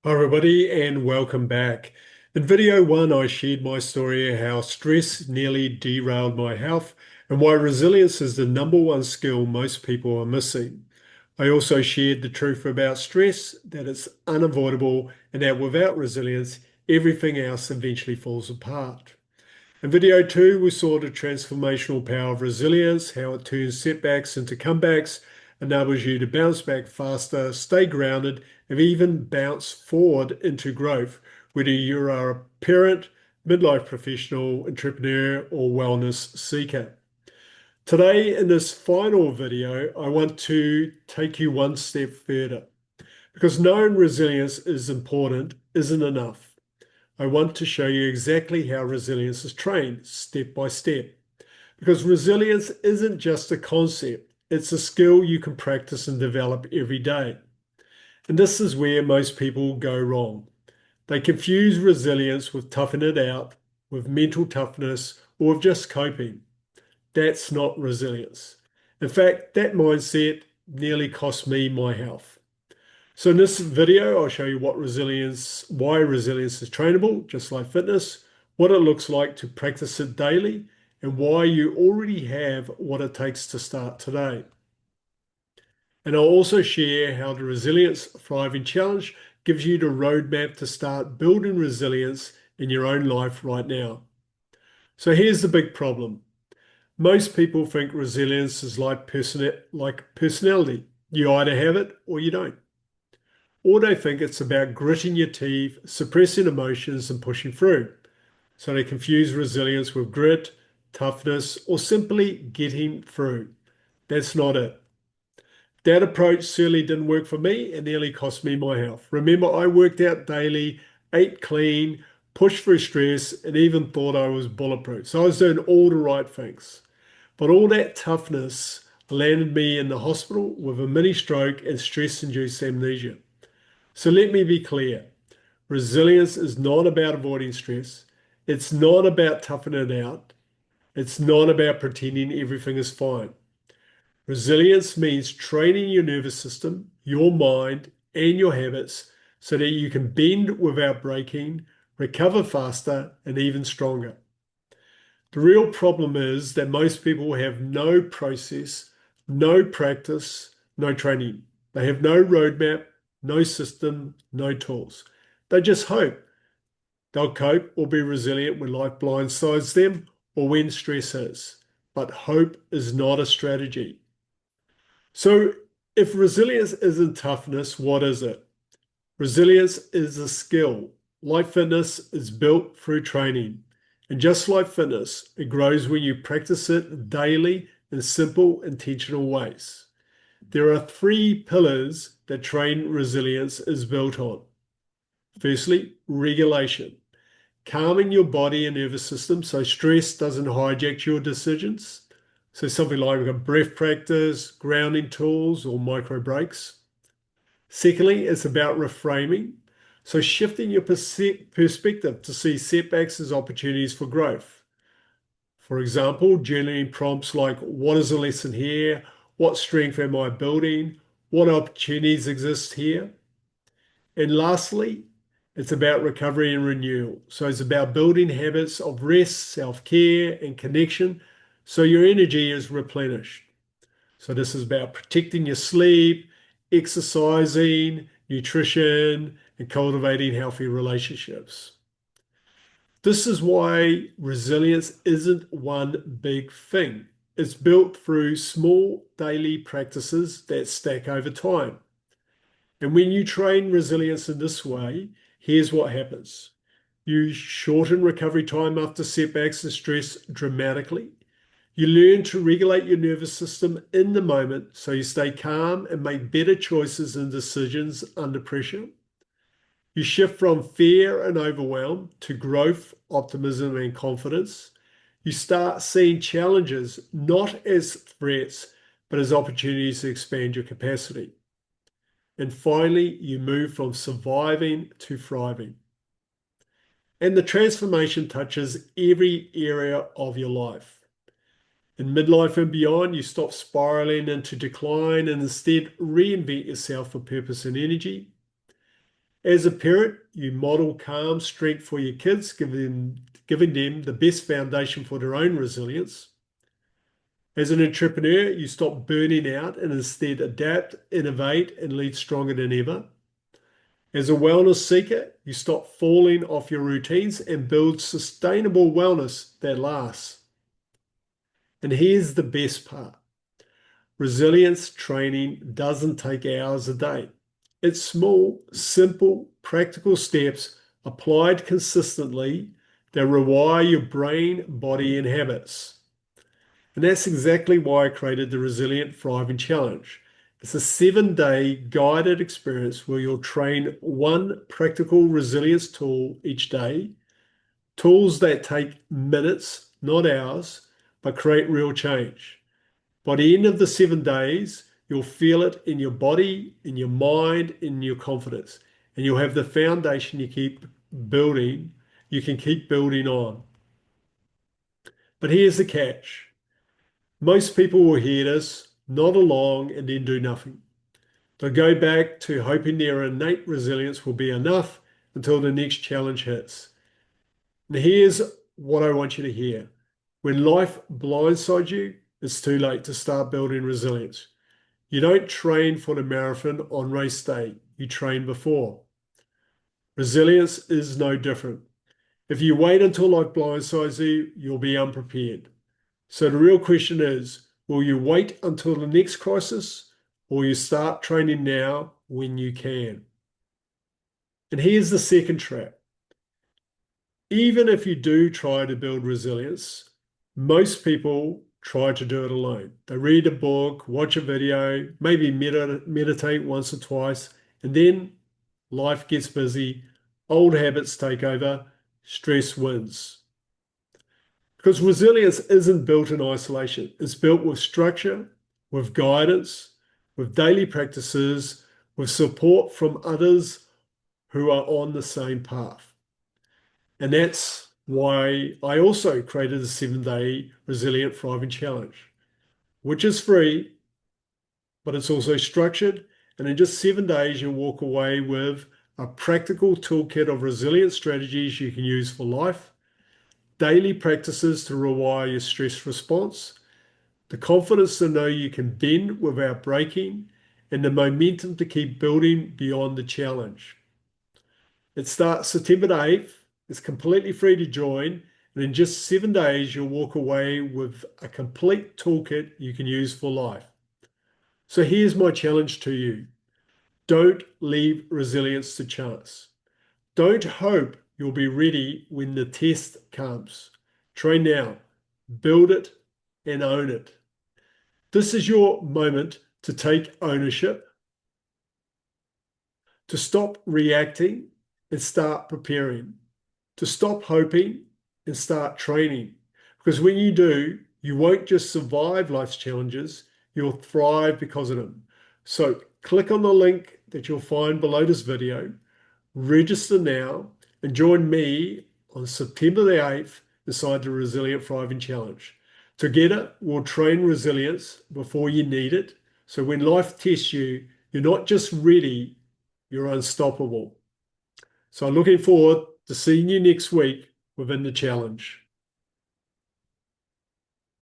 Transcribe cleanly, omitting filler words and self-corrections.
Hi everybody and welcome back. In video one, I shared my story of how stress nearly derailed my health and why resilience is the number one skill most people are missing. I also shared the truth about stress, that it's unavoidable and that without resilience, everything else eventually falls apart. In video two, we saw the transformational power of resilience, how it turns setbacks into comebacks, enables you to bounce back faster, stay grounded, and even bounce forward into growth, whether you are a parent, midlife professional, entrepreneur, or wellness seeker. Today, in this final video, I want to take you one step further because knowing resilience is important isn't enough. I want to show you exactly how resilience is trained step by step. Because resilience isn't just a concept, it's a skill you can practice and develop every day. And this is where most people go wrong. They confuse resilience with toughing it out, with mental toughness, or with just coping. That's not resilience. In fact, that mindset nearly cost me my health. So in this video, I'll show you why resilience is trainable, just like fitness, what it looks like to practice it daily, and why you already have what it takes to start today. And I'll also share how the Resilience Thriving Challenge gives you the roadmap to start building resilience in your own life right now. So here's the big problem. Most people think resilience is like personality. You either have it or you don't. Or they think it's about gritting your teeth, suppressing emotions, and pushing through. So they confuse resilience with grit, toughness, or simply getting through. That's not it. That approach certainly didn't work for me and nearly cost me my health. Remember, I worked out daily, ate clean, pushed through stress, and even thought I was bulletproof. So I was doing all the right things. But all that toughness landed me in the hospital with a mini stroke and stress-induced amnesia. So let me be clear. Resilience is not about avoiding stress. It's not about toughing it out. It's not about pretending everything is fine. Resilience means training your nervous system, your mind, and your habits so that you can bend without breaking, recover faster, and even stronger. The real problem is that most people have no process, no practice, no training. They have no roadmap, no system, no tools. They just hope they'll cope or be resilient when life blindsides them or when stress hits. But hope is not a strategy. So, if resilience isn't toughness, what is it? Resilience is a skill. Like fitness is built through training. And just like fitness, it grows when you practice it daily in simple, intentional ways. There are three pillars that train resilience is built on. Firstly, regulation, calming your body and nervous system so stress doesn't hijack your decisions. So something like a breath practice, grounding tools, or micro breaks. Secondly, it's about reframing. So shifting your perspective to see setbacks as opportunities for growth. For example, journaling prompts like, what is the lesson here? What strength am I building? What opportunities exist here? And lastly, it's about recovery and renewal. So it's about building habits of rest, self-care, and connection so your energy is replenished. So this is about protecting your sleep, exercising, nutrition, and cultivating healthy relationships. This is why resilience isn't one big thing. It's built through small daily practices that stack over time. And when you train resilience in this way, here's what happens. You shorten recovery time after setbacks and stress dramatically. You learn to regulate your nervous system in the moment so you stay calm and make better choices and decisions under pressure. You shift from fear and overwhelm to growth, optimism, and confidence. You start seeing challenges not as threats, but as opportunities to expand your capacity. And finally, you move from surviving to thriving. And the transformation touches every area of your life. In midlife and beyond, you stop spiraling into decline and instead reinvent yourself for purpose and energy. As a parent, you model calm strength for your kids, giving them the best foundation for their own resilience. As an entrepreneur, you stop burning out and instead adapt, innovate, and lead stronger than ever. As a wellness seeker, you stop falling off your routines and build sustainable wellness that lasts. And here's the best part. Resilience training doesn't take hours a day. It's small, simple, practical steps applied consistently that rewire your brain, body, and habits. And that's exactly why I created the Resilient Thriving Challenge. It's a 7-day guided experience where you'll train one practical resilience tool each day, tools that take minutes, not hours, but create real change. By the end of the 7 days, you'll feel it in your body, in your mind, in your confidence, and you'll have the foundation you can keep building on. But here's the catch. Most people will hear this, nod along, and then do nothing. They'll go back to hoping their innate resilience will be enough until the next challenge hits. And here's what I want you to hear. When life blindsides you, it's too late to start building resilience. You don't train for the marathon on race day. You train before. Resilience is no different. If you wait until life blindsides you, you'll be unprepared. So the real question is, will you wait until the next crisis, or will you start training now when you can? And here's the second trap. Even if you do try to build resilience, most people try to do it alone. They read a book, watch a video, maybe meditate once or twice, and then life gets busy, old habits take over, stress wins. Because resilience isn't built in isolation. It's built with structure, with guidance, with daily practices, with support from others who are on the same path. And that's why I also created the 7-day Resilient Thriving Challenge, which is free, but it's also structured. And in just 7 days, you'll walk away with a practical toolkit of resilient strategies you can use for life, daily practices to rewire your stress response, the confidence to know you can bend without breaking, and the momentum to keep building beyond the challenge. It starts September 8th. It's completely free to join. And in just 7 days, you'll walk away with a complete toolkit you can use for life. So here's my challenge to you. Don't leave resilience to chance. Don't hope you'll be ready when the test comes. Train now, build it, and own it. This is your moment to take ownership, to stop reacting and start preparing, to stop hoping and start training. Because when you do, you won't just survive life's challenges, you'll thrive because of them. So click on the link that you'll find below this video, register now, and join me on September the 8th inside the Resilient Thriving Challenge. Together, we'll train resilience before you need it. So when life tests you, you're not just ready, you're unstoppable. So I'm looking forward to seeing you next week within the challenge.